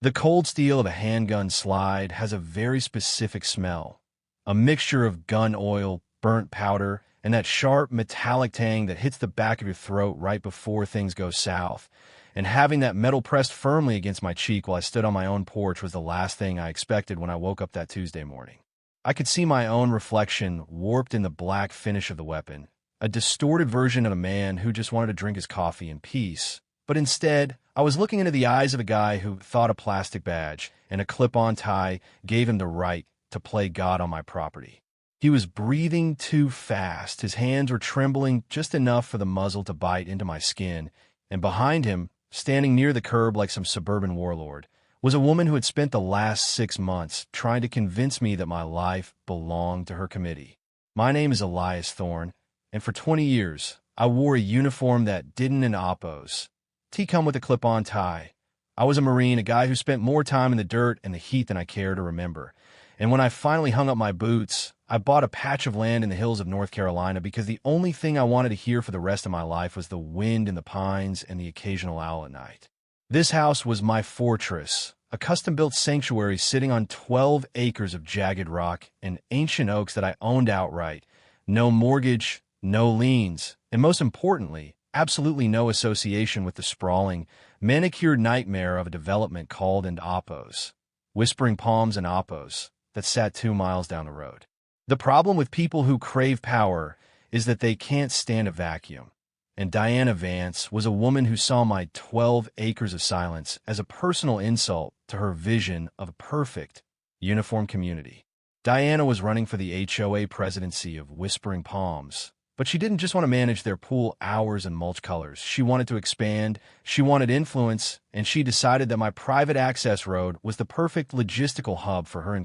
The cold steel of a handgun slide has a very specific smell, a mixture of gun oil, burnt powder, and that sharp metallic tang that hits the back of your throat right before things go south. And having that metal pressed firmly against my cheek while I stood on my own porch was the last thing I expected when I woke up that Tuesday morning. I could see my own reflection warped in the black finish of the weapon, a distorted version of a man who just wanted to drink his coffee in peace. But instead, I was looking into the eyes of a guy who thought a plastic badge and a clip-on tie gave him the right to play God on my property. He was breathing too fast. His hands were trembling just enough for the muzzle to bite into my skin, and behind him, standing near the curb like some suburban warlord, was a woman who had spent the last 6 months trying to convince me that my life belonged to her committee. My name is Elias Thorne, and for 20 years, I wore a uniform that didn't in oppos. T come with a clip-on tie. I was a Marine, a guy who spent more time in the dirt and the heat than I care to remember. And when I finally hung up my boots, I bought a patch of land in the hills of North Carolina because the only thing I wanted to hear for the rest of my life was the wind in the pines and the occasional owl at night. This house was my fortress, a custom-built sanctuary sitting on 12 acres of jagged rock and ancient oaks that I owned outright. No mortgage, no liens, and most importantly, absolutely no association with the sprawling, manicured nightmare of a development called in oppos, Whispering Palms and Oppos, that sat 2 miles down the road. The problem with people who crave power is that they can't stand a vacuum. And Diana Vance was a woman who saw my 12 acres of silence as a personal insult to her vision of a perfect, uniform community. Diana was running for the HOA presidency of Whispering Palms, but she didn't just want to manage their pool hours and mulch colors. She wanted to expand, she wanted influence, and she decided that my private access road was the perfect logistical hub for her,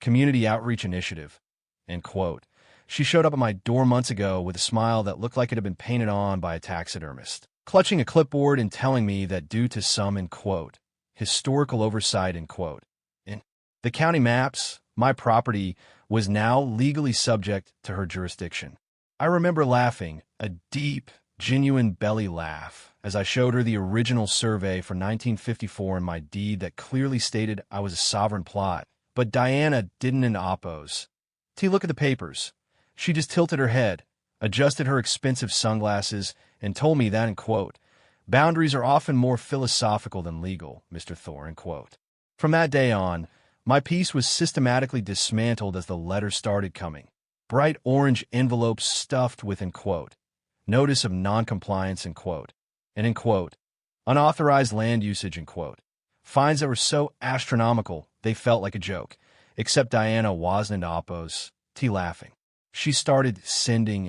community outreach initiative, She showed up at my door months ago with a smile that looked like it had been painted on by a taxidermist, clutching a clipboard and telling me that due to some, historical oversight, in the county maps, my property was now legally subject to her jurisdiction. I remember laughing, a deep, genuine belly laugh, as I showed her the original survey for 1954 in my deed that clearly stated I was a sovereign plot. But Diana didn't in oppos. Look at the papers. She just tilted her head, adjusted her expensive sunglasses, and told me that, boundaries are often more philosophical than legal, Mr. Thorne, From that day on, my peace was systematically dismantled as the letters started coming. Bright orange envelopes stuffed with, notice of noncompliance, unauthorized land usage, fines that were so astronomical they felt like a joke, except Diana wasn't in oppos, laughing. She started sending,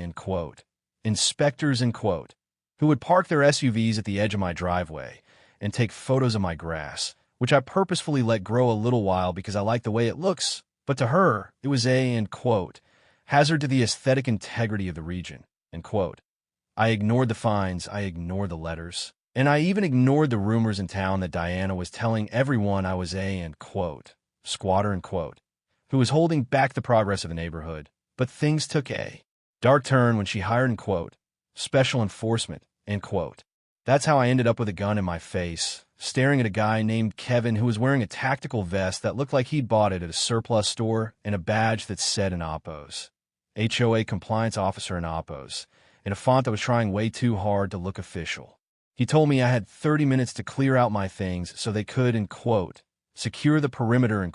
inspectors, who would park their SUVs at the edge of my driveway and take photos of my grass, which I purposefully let grow a little while because I liked the way it looks, but to her, it was a, hazard to the aesthetic integrity of the region, I ignored the fines, I ignored the letters, and I even ignored the rumors in town that Diana was telling everyone I was a, squatter, who was holding back the progress of the neighborhood. But things took a dark turn when she hired, special enforcement, That's how I ended up with a gun in my face, staring at a guy named Kevin who was wearing a tactical vest that looked like he'd bought it at a surplus store and a badge that said in oppos, HOA compliance officer in oppos, in a font that was trying way too hard to look official. He told me I had 30 minutes to clear out my things so they could, secure the perimeter,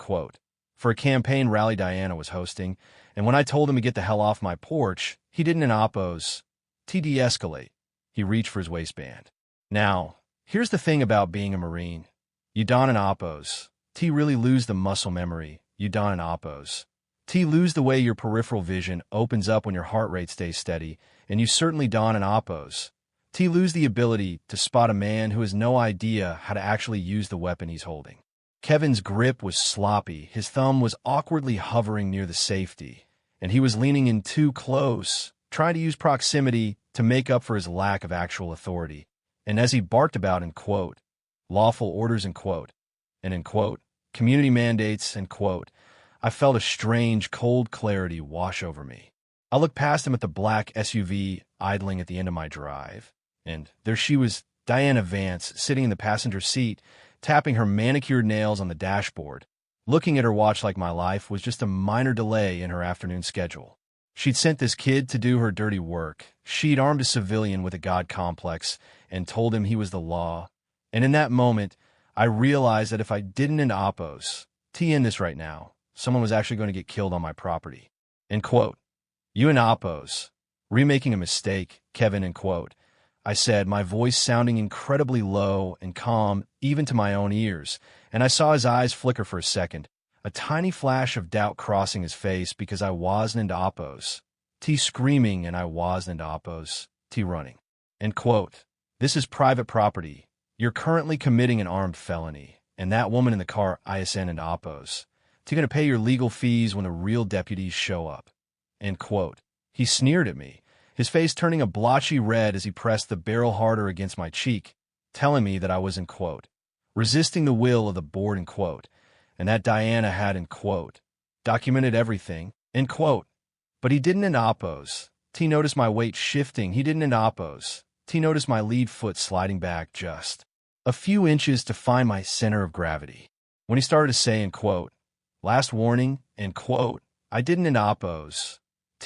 for a campaign rally Diana was hosting, and when I told him to get the hell off my porch, he didn't in oppos, de-escalate. He reached for his waistband. Now, here's the thing about being a Marine. You don in oppos. Really lose the muscle memory. You don in oppos. Lose the way your peripheral vision opens up when your heart rate stays steady, and you certainly don in oppos. Lose the ability to spot a man who has no idea how to actually use the weapon he's holding. Kevin's grip was sloppy, his thumb was awkwardly hovering near the safety, and he was leaning in too close, trying to use proximity to make up for his lack of actual authority. And as he barked about, lawful orders, community mandates, I felt a strange, cold clarity wash over me. I looked past him at the black SUV idling at the end of my drive, and there she was, Diana Vance, sitting in the passenger seat, tapping her manicured nails on the dashboard. Looking at her watch like my life was just a minor delay in her afternoon schedule. She'd sent this kid to do her dirty work. She'd armed a civilian with a god complex and told him he was the law. And in that moment, I realized that if I didn't end Oppos, end this right now, someone was actually going to get killed on my property. End quote. You and Oppos. Remaking a mistake, Kevin, end quote. I said, my voice sounding incredibly low and calm, even to my own ears, and I saw his eyes flicker for a second, a tiny flash of doubt crossing his face because I wasn't into Oppos. Screaming and I wasn't into Oppos. Running. End quote. This is private property. You're currently committing an armed felony, and that woman in the car ISN into Oppos. Going to pay your legal fees when the real deputies show up. End quote. He sneered at me, his face turning a blotchy red as he pressed the barrel harder against my cheek, telling me that I was, end quote, resisting the will of the board, end quote, and that Diana had, end quote, documented everything, end quote. But he didn't in Oppos. Noticed my weight shifting. He didn't in Oppos. Noticed my lead foot sliding back just a few inches to find my center of gravity. When he started to say, end quote, last warning, end quote, I didn't in Oppos.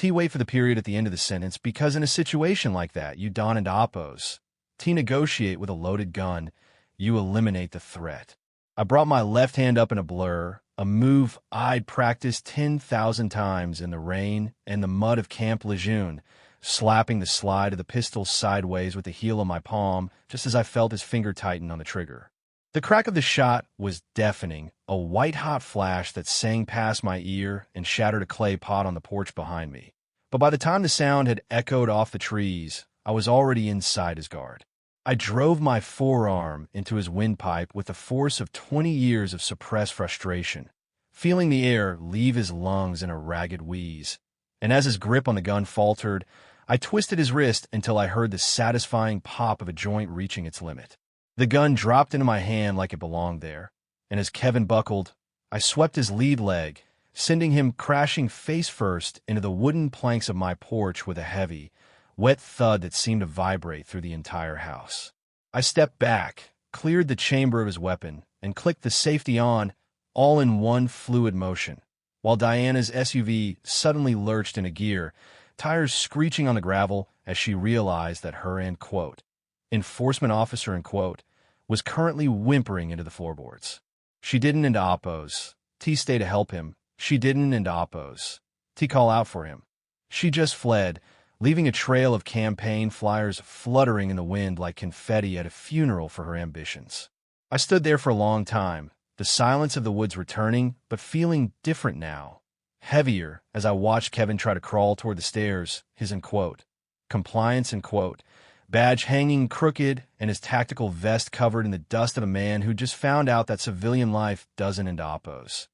Wait for the period at the end of the sentence because in a situation like that, you don into Oppos. Negotiate with a loaded gun. You eliminate the threat. I brought my left hand up in a blur, a move I'd practiced 10,000 times in the rain and the mud of Camp Lejeune, slapping the slide of the pistol sideways with the heel of my palm just as I felt his finger tighten on the trigger. The crack of the shot was deafening, a white-hot flash that sang past my ear and shattered a clay pot on the porch behind me. But by the time the sound had echoed off the trees, I was already inside his guard. I drove my forearm into his windpipe with the force of 20 years of suppressed frustration, feeling the air leave his lungs in a ragged wheeze. And as his grip on the gun faltered, I twisted his wrist until I heard the satisfying pop of a joint reaching its limit. The gun dropped into my hand like it belonged there, and as Kevin buckled, I swept his lead leg, sending him crashing face first into the wooden planks of my porch with a heavy, wet thud that seemed to vibrate through the entire house. I stepped back, cleared the chamber of his weapon, and clicked the safety on, all in one fluid motion, while Diana's SUV suddenly lurched into gear, tires screeching on the gravel as she realized that her, end quote, enforcement officer, end quote, was currently whimpering into the floorboards. She didn't into Oppos. Stay to help him. She didn't into Oppos. Call out for him. She just fled, leaving a trail of campaign flyers fluttering in the wind like confetti at a funeral for her ambitions. I stood there for a long time, the silence of the woods returning, but feeling different now. Heavier as I watched Kevin try to crawl toward the stairs, his, end quote, compliance, end quote, badge hanging crooked and his tactical vest covered in the dust of a man who just found out that civilian life doesn't end Oppos.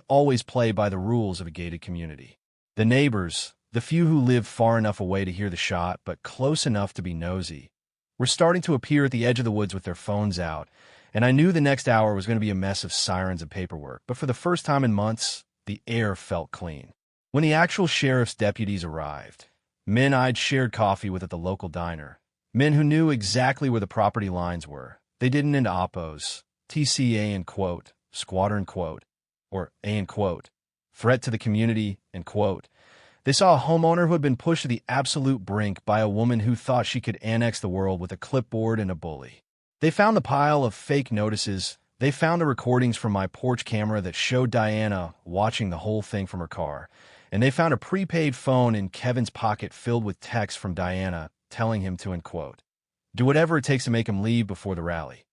Always play by the rules of a gated community. The neighbors, the few who live far enough away to hear the shot but close enough to be nosy, were starting to appear at the edge of the woods with their phones out, and I knew the next hour was going to be a mess of sirens and paperwork, but for the first time in months, the air felt clean. When the actual sheriff's deputies arrived, men I'd shared coffee with at the local diner, men who knew exactly where the property lines were. They didn't into Oppos. TCA, end quote, squatter, end quote, or A, end quote, threat to the community, end quote. They saw a homeowner who had been pushed to the absolute brink by a woman who thought she could annex the world with a clipboard and a bully. They found the pile of fake notices. They found the recordings from my porch camera that showed Diana watching the whole thing from her car. And they found a prepaid phone in Kevin's pocket filled with texts from Diana telling him to, end quote, do whatever it takes to make him leave before the rally,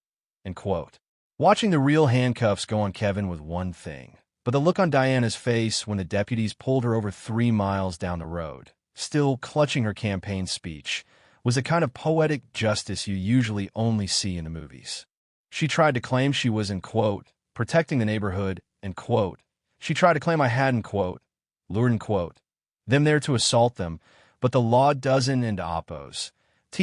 end quote. Watching the real handcuffs go on Kevin was one thing, but the look on Diana's face when the deputies pulled her over 3 miles down the road, still clutching her campaign speech, was the kind of poetic justice you usually only see in the movies. She tried to claim she was, end quote, protecting the neighborhood, end quote. She tried to claim I had, end quote, lured, end quote, them there to assault them, but the law doesn't end Oppos.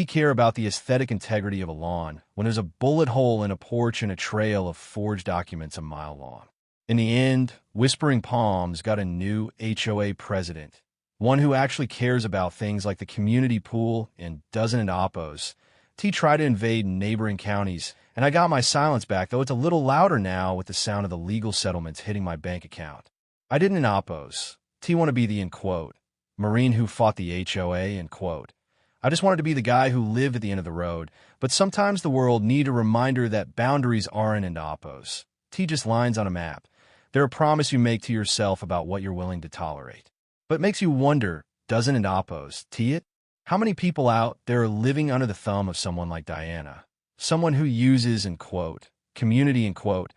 Care about the aesthetic integrity of a lawn when there's a bullet hole in a porch and a trail of forged documents a mile long. In the end, Whispering Palms got a new HOA president, one who actually cares about things like the community pool and doesn't end Oppos. T tried to invade neighboring counties, and I got my silence back, though it's a little louder now with the sound of the legal settlements hitting my bank account. I didn't oppose. T want to be the, in quote, Marine who fought the HOA, in quote. I just wanted to be the guy who lived at the end of the road, but sometimes the world need a reminder that boundaries aren't in oppose. T just lines on a map. They're a promise you make to yourself about what you're willing to tolerate. But it makes you wonder, doesn't it oppose? T it? How many people out there are living under the thumb of someone like Diana? Someone who uses, in quote, community, in quote,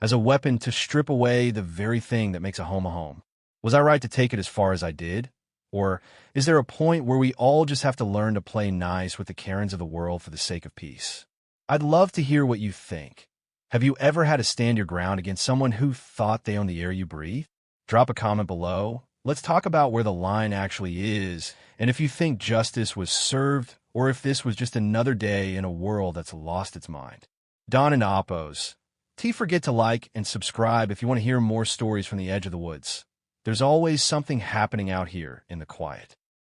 as a weapon to strip away the very thing that makes a home. Was I right to take it as far as I did? Or is there a point where we all just have to learn to play nice with the Karens of the world for the sake of peace? I'd love to hear what you think. Have you ever had to stand your ground against someone who thought they owned the air you breathe? Drop a comment below. Let's talk about where the line actually is, and if you think justice was served, or if this was just another day in a world that's lost its mind. Don and Oppos. Forget to like and subscribe if you want to hear more stories from the edge of the woods. There's always something happening out here in the quiet.